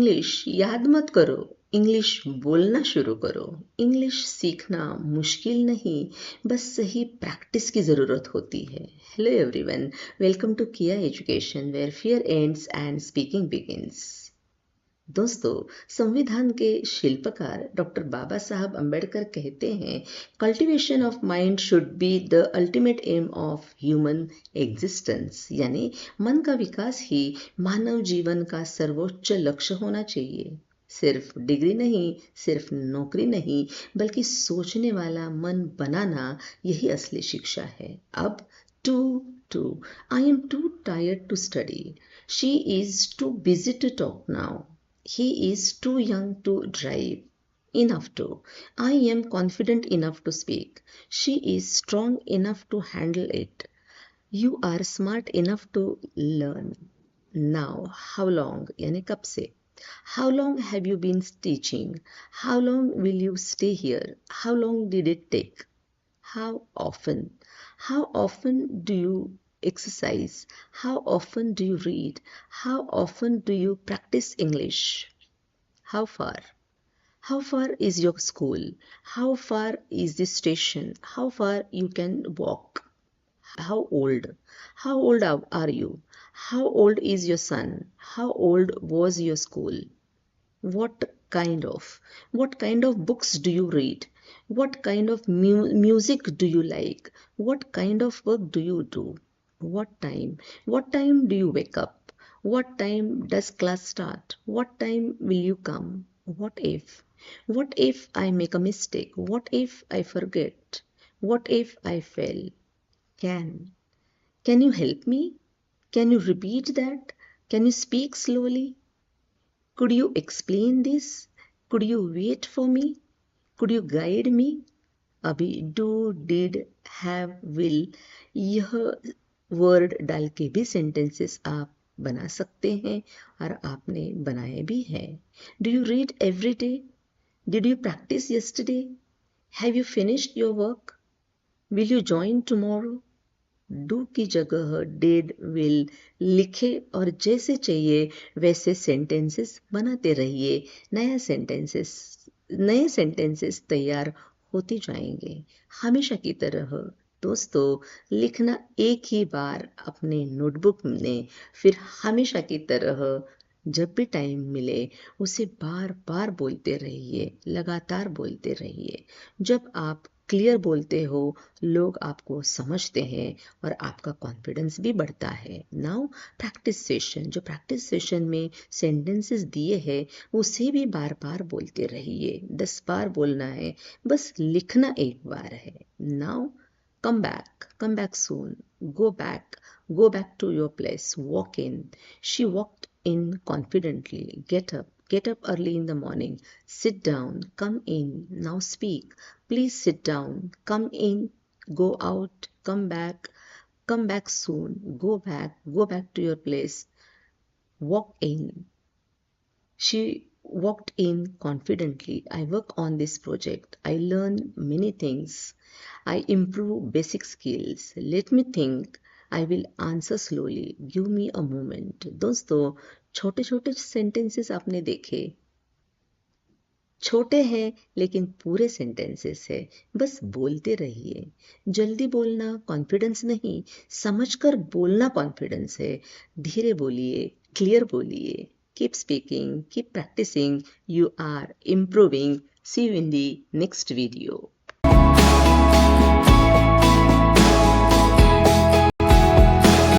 English याद मत करो, इंग्लिश बोलना शुरू करो। इंग्लिश सीखना मुश्किल नहीं, बस सही प्रैक्टिस की ज़रूरत होती है। हेलो एवरीवन, वेलकम टू किया education where fear ends and speaking begins. दोस्तों, संविधान के शिल्पकार डॉक्टर बाबा साहब अम्बेडकर कहते हैं, cultivation of mind should be the ultimate aim of human existence. यानी मन का विकास ही मानव जीवन का सर्वोच्च लक्ष्य होना चाहिए। सिर्फ डिग्री नहीं, सिर्फ नौकरी नहीं, बल्कि सोचने वाला मन बनाना, यही असली शिक्षा है। अब too too I am too tired to study, she is too busy to talk now, he is too young to drive. Enough to. I am confident enough to speak. She is strong enough to handle it. You are smart enough to learn. Now, how long? यानी कब से? How long have you been teaching? How long will you stay here? How long did it take? How often? How often do you exercise? How often do you read? How often do you practice English? How far? How far is your school? How far is the station? How far you can walk? How old? How old are you? How old is your son? How old was your school? What kind of? What kind of books do you read? What kind of music do you like? What kind of work do you do? What time? What time do you wake up? What time does class start? What time will you come? What if? What if I make a mistake? What if I forget? What if I fail? Can. Can you help me? Can you repeat that? Can you speak slowly? Could you explain this? Could you wait for me? Could you guide me? अभी do, did, have, will, यह word डाल के भी sentences आप बना सकते हैं और आपने बनाए भी हैं। Do you read every day? Did you practice yesterday? Have you finished your work? Will you join tomorrow? Do की जगह डिड, विल लिखे और जैसे चाहिए वैसे सेंटेंसेस बनाते रहिए। नए सेंटेंसेस तैयार होते जाएंगे। हमेशा की तरह दोस्तों, लिखना एक ही बार अपने नोटबुक में, फिर हमेशा की तरह जब भी टाइम मिले उसे बार बार बोलते रहिए, लगातार बोलते रहिए। जब आप क्लियर बोलते हो, लोग आपको समझते हैं और आपका कॉन्फिडेंस भी बढ़ता है। नाउ प्रैक्टिस सेशन, जो प्रैक्टिस सेशन में सेंटेंसेस दिए हैं उसे भी बार बार बोलते रहिए। 10 बार बोलना है, बस लिखना एक बार है। Now come back soon, go back to your place, walk in. She walked in confidently. Get up early in the morning, sit down, come in, now speak, please sit down, come in, go out, come back soon, go back to your place, walk in. She walked in confidently. I work on this project. I learn many things. I improve basic skills. Let me think. I will answer slowly. Give me a moment. दोस्तों, छोटे छोटे sentences आपने देखे, छोटे हैं लेकिन पूरे sentences है। बस बोलते रहिए। जल्दी बोलना कॉन्फिडेंस नहीं, समझकर बोलना कॉन्फिडेंस है। धीरे बोलिए, क्लियर बोलिए। Keep speaking, keep practicing. You are improving. See you in the next video.